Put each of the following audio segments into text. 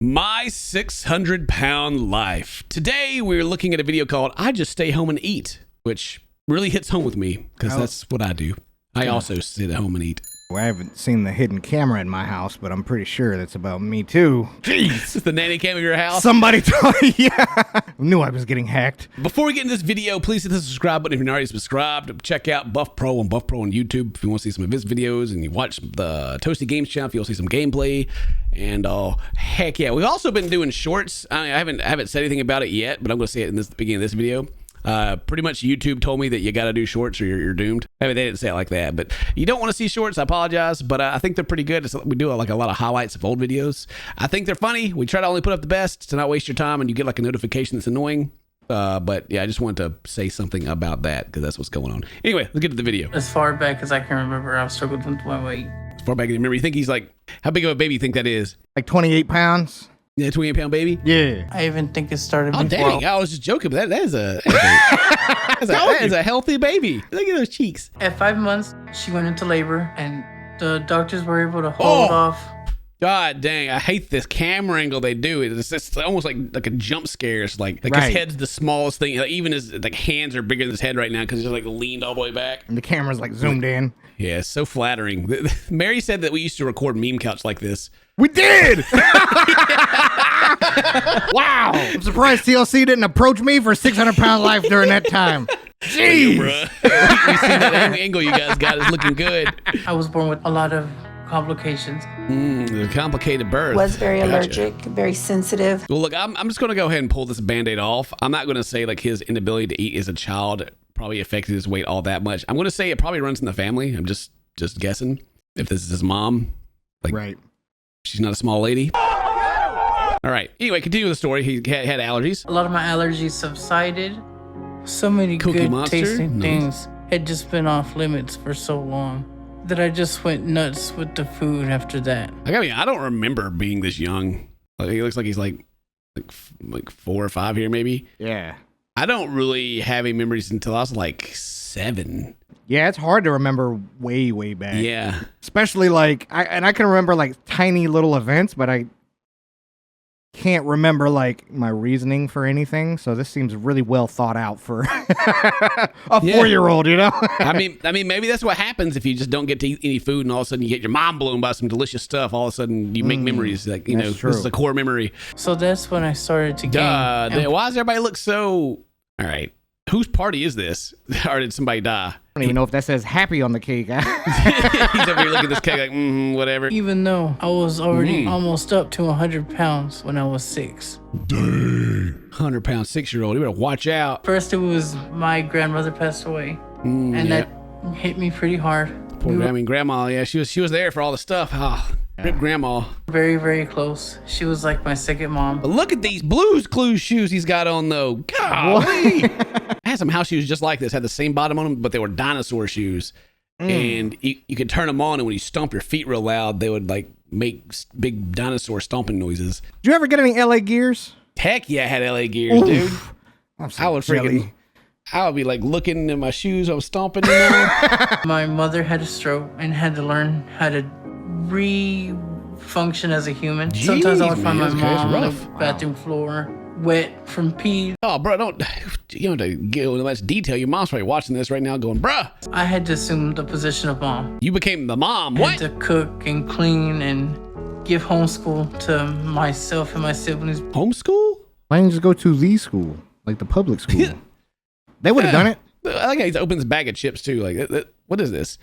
My 600-pound life. Today, we're looking at a video called I Just Stay Home and Eat, which really hits home with me because that's what I do. I also sit at home and eat. Well, I haven't seen the hidden camera in my house, but I'm pretty sure that's about me too. Jeez. It's the nanny cam of your house? Somebody told me, yeah. I knew I was getting hacked. Before we get into this video, please hit the subscribe button if you're not already subscribed. Check out Buff Pro on YouTube if you want to see some of his videos, and you watch the Toasty Games channel if you want to see some gameplay. And heck yeah, we've also been doing shorts. I haven't said anything about it yet, but I'm going to say it in the beginning of this video. Pretty much YouTube told me that you got to do shorts or you're doomed. I mean, they didn't say it like that, but you don't want to see shorts. I apologize, but I think they're pretty good. We do like a lot of highlights of old videos. I think they're funny. We try to only put up the best to not waste your time, and you get like a notification that's annoying. But yeah, I just wanted to say something about that because that's what's going on. Anyway, let's get to the video. As far back as I can remember, I've struggled with my weight. As far back as you remember, you think he's like, how big of a baby you think that is? Like 28 pounds? Yeah, 28-pound baby? Yeah. I even think it started before. Dang, I was just joking, but that is a healthy baby. Look at those cheeks. At 5 months, she went into labor, and the doctors were able to hold off. God dang, I hate this camera angle they do. It's almost like a jump scare. It's like his head's the smallest thing. Like even his hands are bigger than his head right now because he's like leaned all the way back. And the camera's like zoomed in. Yeah, it's so flattering. Mary said that we used to record meme couch like this. We did! Wow! I'm surprised TLC didn't approach me for 600-pound life during that time. Jeez! We see that angle you guys got is looking good. I was born with a lot of complications. A complicated birth. Was very allergic, very sensitive. Well, look, I'm just going to go ahead and pull this Band-Aid off. I'm not going to say like his inability to eat as a child probably affected his weight all that much. I'm going to say it probably runs in the family. I'm just guessing. If this is his mom, like, right. She's not a small lady. All right. Anyway, continue with the story. He had allergies. A lot of my allergies subsided. So many good tasting things had just been off limits for so long that I just went nuts with the food after that. I don't remember being this young. Like, he looks like he's like 4 or 5 here, maybe. Yeah. I don't really have any memories until I was like 7. Yeah, it's hard to remember way back. Yeah. Especially like, I can remember like tiny little events, but I can't remember like my reasoning for anything. So this seems really well thought out for a 4-year-old, you know? I mean, maybe that's what happens if you just don't get to eat any food and all of a sudden you get your mind blown by some delicious stuff. All of a sudden you make memories. Like, you know, true. This is a core memory. So that's when I started to gain. Why does everybody look so... All right. Whose party is this? Or did somebody die? I don't even know if that says happy on the cake. He's over here looking at this cake like, whatever. Even though I was already almost up to 100 pounds when I was 6. Dang. 100-pound 6-year-old. You better watch out. First, it was my grandmother passed away. And that hit me pretty hard. Poor grandma. Yeah, she was there for all the stuff. Oh, rip grandma. Very, very close. She was like my second mom. But look at these Blues Clues shoes he's got on, though. Golly. I had some house shoes just like this. Had the same bottom on them, but they were dinosaur shoes. And you could turn them on, and when you stomp your feet real loud, they would like make big dinosaur stomping noises. Did you ever get any LA gears? Heck yeah, I had LA gears, dude. I would be like looking at my shoes I was stomping in them. My mother had a stroke and had to learn how to re-function as a human. Jeez, sometimes I would find my mom on the rough. bathroom floor, wet from pee. Oh, bro, you don't have to get into much detail. Your mom's probably watching this right now going, bruh. I had to assume the position of mom. You became the mom. I had to cook and clean and give homeschool to myself and my siblings. Homeschool? Why didn't you just go to the school, like the public school? They would have done it. I like how he opens a bag of chips too. Like, what is this?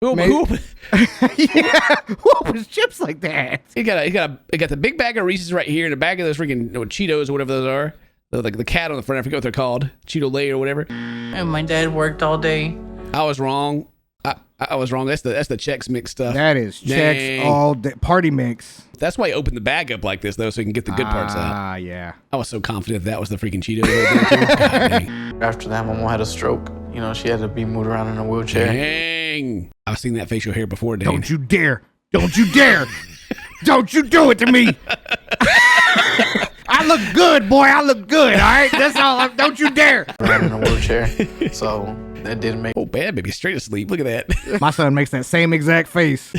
Who opens chips like that? He got the big bag of Reese's right here, and a bag of those freaking Cheetos or whatever those are. Like the cat on the front. I forget what they're called. Cheeto Lay or whatever. And my dad worked all day. I was wrong. I was wrong. That's the Chex Mix stuff. That is Chex all day. Party mix. That's why he opened the bag up like this, though, so he can get the good parts out. Ah, yeah. I was so confident that was the freaking Cheetos. Right there, too. God, dang. After that, my mom had a stroke. You know, she had to be moved around in a wheelchair. Dang. I've seen that facial hair before, Dane. Don't you dare. Don't you dare. Don't you do it to me. I look good, boy. I look good, all right? That's all. Don't you dare. Around in a wheelchair. So that didn't make... Oh, bad baby. Straight asleep. Look at that. My son makes that same exact face.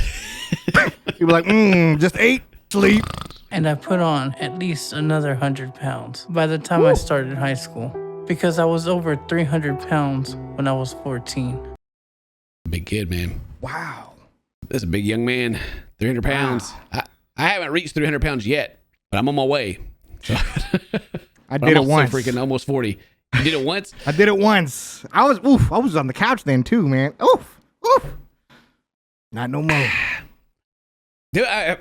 He was like, just ate, sleep. And I put on at least another 100 pounds by the time I started high school, because I was over 300 pounds when I was 14. Big kid, man. Wow. That's a big young man. 300 pounds. Wow. I haven't reached 300 pounds yet, but I'm on my way. So I did it once. Freaking almost 40. You did it once? I did it once. I was on the couch then too, man. Oof. Not no more. Dude, I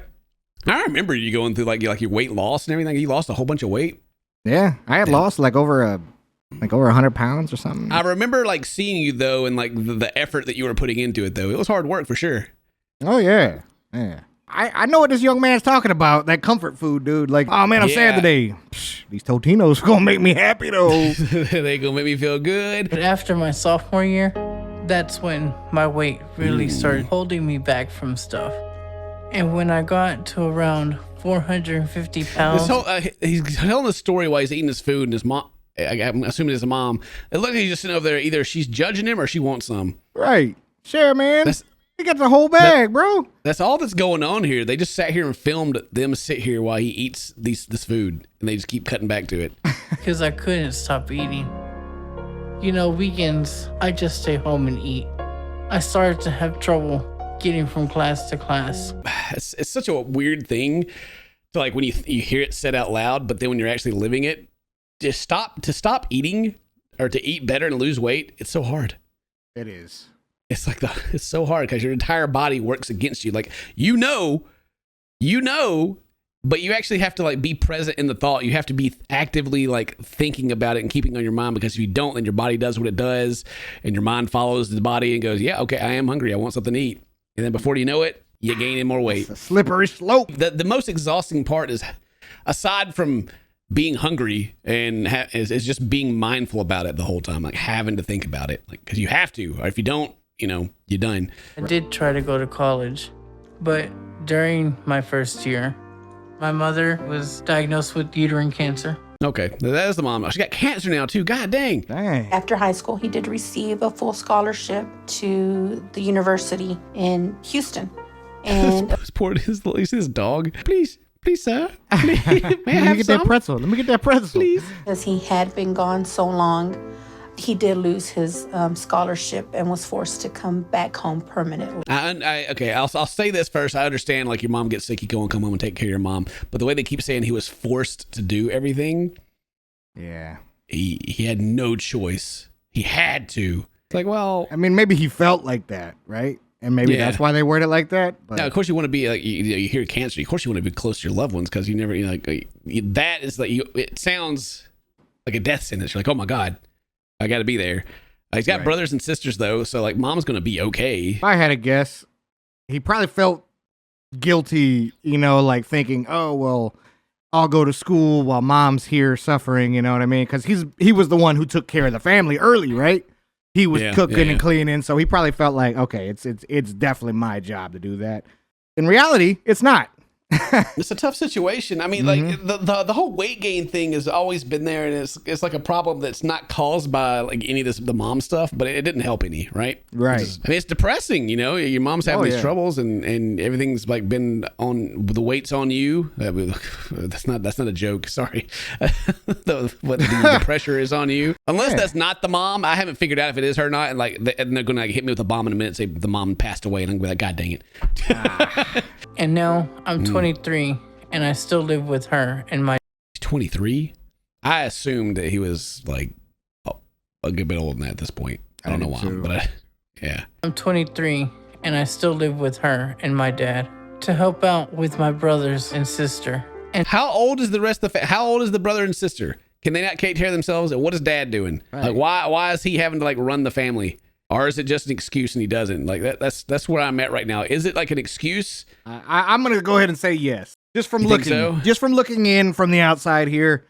remember you going through like your weight loss and everything. You lost a whole bunch of weight. Yeah, I had lost like over 100 pounds or something. I remember like seeing you though, and like the effort that you were putting into it though. It was hard work for sure. Oh yeah. I know what this young man's talking about. That comfort food, dude. Like, oh man, I'm sad today. Psh, these Totinos gonna make me happy though. They gonna make me feel good. But after my sophomore year, that's when my weight really started holding me back from stuff. And when I got to around 450 pounds... He's telling the story while he's eating his food, and his mom, I'm assuming it's a mom, it looks like he's just sitting over there, either she's judging him or she wants some. Right. Share, man. He got the whole bag, bro. That's all that's going on here. They just sat here and filmed them sit here while he eats this food, and they just keep cutting back to it. Because I couldn't stop eating. You know, weekends, I just stay home and eat. I started to have trouble getting from class to class. It's such a weird thing to like when you hear it said out loud, but then when you're actually living it, to stop eating or to eat better and lose weight, it's so hard. It is. It's like it's so hard because your entire body works against you. Like you know, but you actually have to like be present in the thought. You have to be actively like thinking about it and keeping on your mind, because if you don't, then your body does what it does, and your mind follows the body and goes, yeah, okay, I am hungry. I want something to eat. And then before you know it, you gain in more weight. It's a slippery slope. The most exhausting part is, aside from being hungry, and is just being mindful about it the whole time, like having to think about it, like because you have to, or if you don't, you're done. I did try to go to college, but during my first year, my mother was diagnosed with uterine cancer. Okay, that is the mom. She got cancer now too. God dang. After high school, he did receive a full scholarship to the university in Houston. And poor, you see this dog? Please, sir. Please, may I Let me have get some? that pretzel. Let me get that pretzel. Please. because he had been gone so long, he did lose his scholarship and was forced to come back home permanently. Okay, I'll say this first. I understand, like, your mom gets sick, you go and come home and take care of your mom. But the way they keep saying he was forced to do everything, yeah, he had no choice. He had to. It's like, well, I mean, maybe he felt like that, right? And maybe that's why they word it like that. But now, of course, you want to be like, you hear cancer. Of course, you want to be close to your loved ones, because you never, that is like, it sounds like a death sentence. You're like, oh my God, I got to be there. He's got brothers and sisters though, so like mom's gonna be okay. If I had to guess, he probably felt guilty, like thinking, oh well, I'll go to school while mom's here suffering. You know what I mean? Because he was the one who took care of the family early, right? He was cooking and cleaning, so he probably felt like, okay, it's definitely my job to do that. In reality, it's not. It's a tough situation. I mean, like the whole weight gain thing has always been there, and it's like a problem that's not caused by like any of the mom stuff, but it didn't help any, right? Right. It's depressing, your mom's having these troubles, and everything's like been on the weight's on you. That's not a joke. Sorry. the pressure is on you. Unless that's not the mom. I haven't figured out if it is her or not. And they're gonna hit me with a bomb in a minute and say the mom passed away, and I'm gonna be like, God dang it. And now I'm 23 and I still live with her and my... 23? I assumed that he was like a good bit older than that at this point. I don't know why, but yeah. I'm 23 and I still live with her and my dad to help out with my brothers and sister. And how old is the rest of the how old is the brother and sister? Can they not take care of themselves? And what is dad doing? Right. Like why is he having to like run the family? Or is it just an excuse and he doesn't? Like that's where I'm at right now. Is it like an excuse? I'm gonna go ahead and say yes. Just from looking in from the outside here,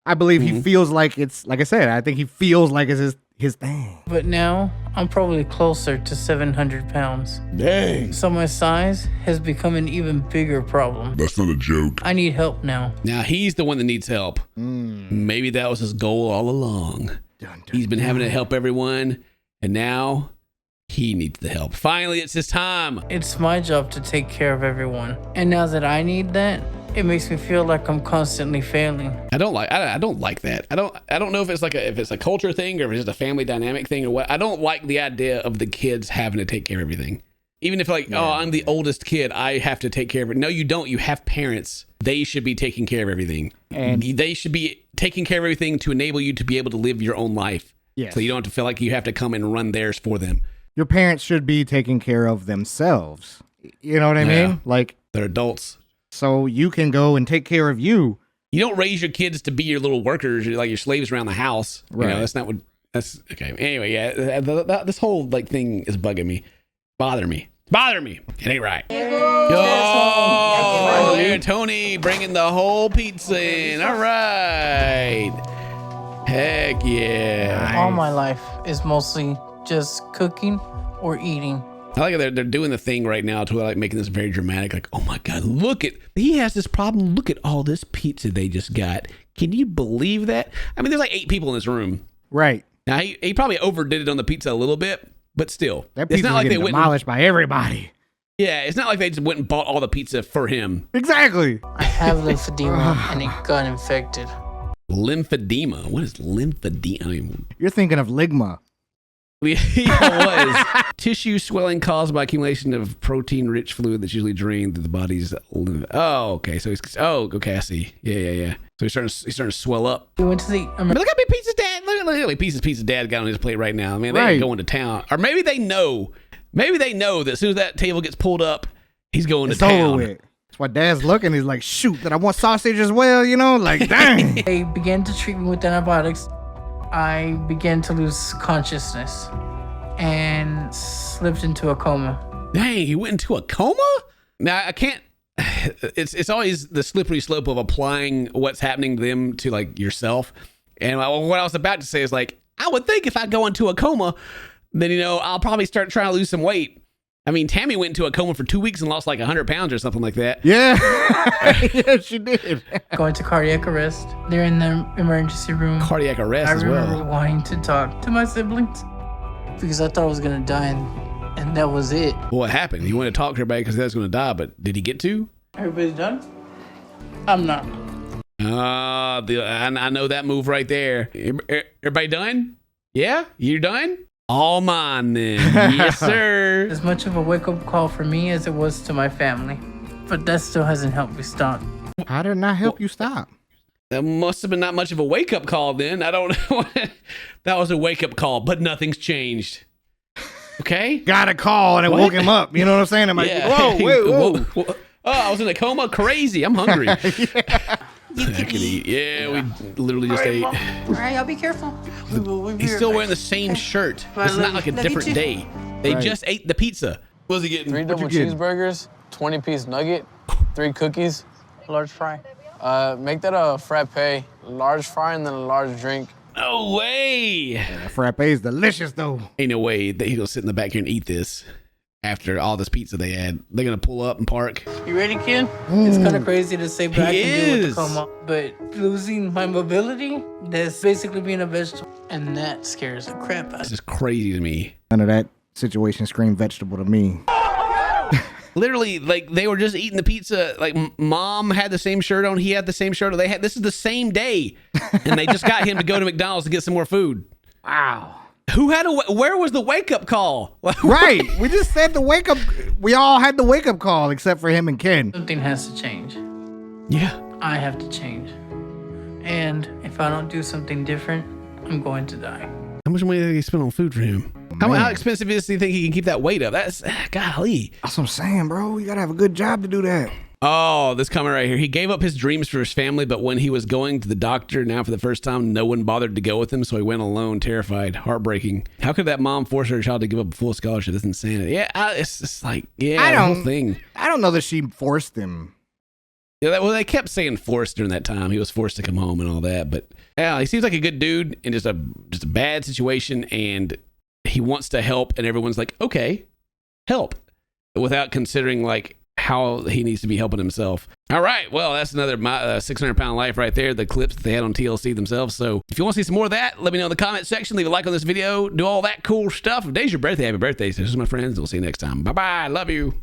I believe he feels like it's, like I said, I think he feels like it's his thing. But now I'm probably closer to 700 pounds. Dang. So my size has become an even bigger problem. That's not a joke. I need help now. Now he's the one that needs help. Maybe that was his goal all along. He's been having to help everyone. And now he needs the help. Finally, it's his time. It's my job to take care of everyone. And now that I need that, it makes me feel like I'm constantly failing. I don't like that. I don't know if it's a culture thing or if it's just a family dynamic thing or what. I don't like the idea of the kids having to take care of everything. Even if like, oh, I'm the oldest kid, I have to take care of it. No, you don't. You have parents. They should be taking care of everything. And they should be taking care of everything to enable you to be able to live your own life. Yes. So you don't have to feel like you have to come and run theirs for them. Your parents should be taking care of themselves. You know what I mean? Like, they're adults. So you can go and take care of you. You don't raise your kids to be your little workers, like your slaves around the house. Right. You know, that's not what, that's, okay. Anyway, yeah, this whole like thing is bugging me. Bother me. It ain't right. Oh, here, Tony bringing the whole pizza in. All right. Heck yeah. All my life is mostly just cooking or eating. I like they're doing the thing right now to like making this very dramatic. Like, oh my God, he has this problem. Look at all this pizza they just got. Can you believe that? I mean, there's like 8 people in this room. Right. Now he probably overdid it on the pizza a little bit, but still, that pizza's getting demolished by everybody. Yeah, it's not like they just went and bought all the pizza for him. Exactly. I have lymphedema and it got infected. Lymphedema? What is lymphedema? You're thinking of ligma. Yeah, it was. Tissue swelling caused by accumulation of protein-rich fluid that's usually drained through the body's lymph. Oh, okay. So okay, I see. Yeah. So he's starting to swell up. We went to the. Look how many pieces dad. Look how many pieces dad got on his plate right now. Man, they ain't going to town. Or maybe they know. Maybe they know that as soon as that table gets pulled up, he's going to town. Over with. That's why dad's looking. He's like, shoot, that I want sausage as well, you know? Like, dang. They began to treat me with antibiotics. I began to lose consciousness and slipped into a coma. Dang, he went into a coma? Now, I can't... It's always the slippery slope of applying what's happening to them to, like, yourself. And what I was about to say is, like, I would think if I go into a coma, then, you know, I'll probably start trying to lose some weight. I mean, Tammy went into a coma for 2 weeks and lost like 100 pounds or something like that. Yeah. Yeah, she did. Going to cardiac arrest. They're in the emergency room. Cardiac arrest as well. I remember wanting to talk to my siblings because I thought I was going to die and that was it. Well, what happened? You wanted to talk to everybody because they was going to die, but did he get to? Everybody's done? I'm not. I know that move right there. Everybody done? Yeah? You done? All mine then. Yes, sir. As much of a wake-up call for me as it was to my family. But that still hasn't helped me stop. How did it not help you stop? That must have been not much of a wake-up call then. I don't know. That was a wake-up call, but nothing's changed. Okay? Got a call and it woke him up. You know what I'm saying? I'm like, whoa, whoa. Oh, I was in a coma? Crazy. I'm hungry. Yeah. I could eat. Yeah, we literally just ate. All right, y'all be careful. He's still wearing the same shirt. It's not like a different day. They just ate the pizza. What was he getting? 3 double cheeseburgers, 20-piece nugget, 3 cookies. Large fry. Make that a frappe, large fry, and then a large drink. No way. Yeah, that frappe is delicious, though. Ain't no way that he's going to sit in the back here and eat this. After all this pizza they had, they're gonna pull up and park. You ready, kid? It's kind of crazy to say, but I can do with the coma. But losing my mobility, that's basically being a vegetable, and that scares the crap out of me. This is crazy to me. None of that situation screamed vegetable to me. Literally, like they were just eating the pizza. Like mom had the same shirt on, he had the same shirt on. This is the same day, and they just got him to go to McDonald's to get some more food. Wow. Where was the wake-up call? Right. We just said the wake-up. We all had the wake-up call except for him and Ken. Something has to change. Yeah. I have to change. And if I don't do something different, I'm going to die. How much money did he spend on food for him? How expensive do you think he can keep that weight up? That's, golly. That's what I'm saying, bro. You got to have a good job to do that. Oh, this comment right here. He gave up his dreams for his family, but when he was going to the doctor now for the first time, no one bothered to go with him, so he went alone, terrified, heartbreaking. How could that mom force her child to give up a full scholarship? That's insanity. Yeah, it's just like, the whole thing. I don't know that she forced him. Yeah, well, they kept saying forced during that time. He was forced to come home and all that, but yeah, he seems like a good dude in just a bad situation, and he wants to help, and everyone's like, okay, help, without considering like how he needs to be helping himself. All right, well, that's another 600-pound life right there, the clips that they had on TLC themselves. So if you want to see some more of that, let me know in the comment section. Leave a like on this video. Do all that cool stuff. If today's your birthday, happy birthday. So this is my friends. We'll see you next time. Bye-bye. Love you.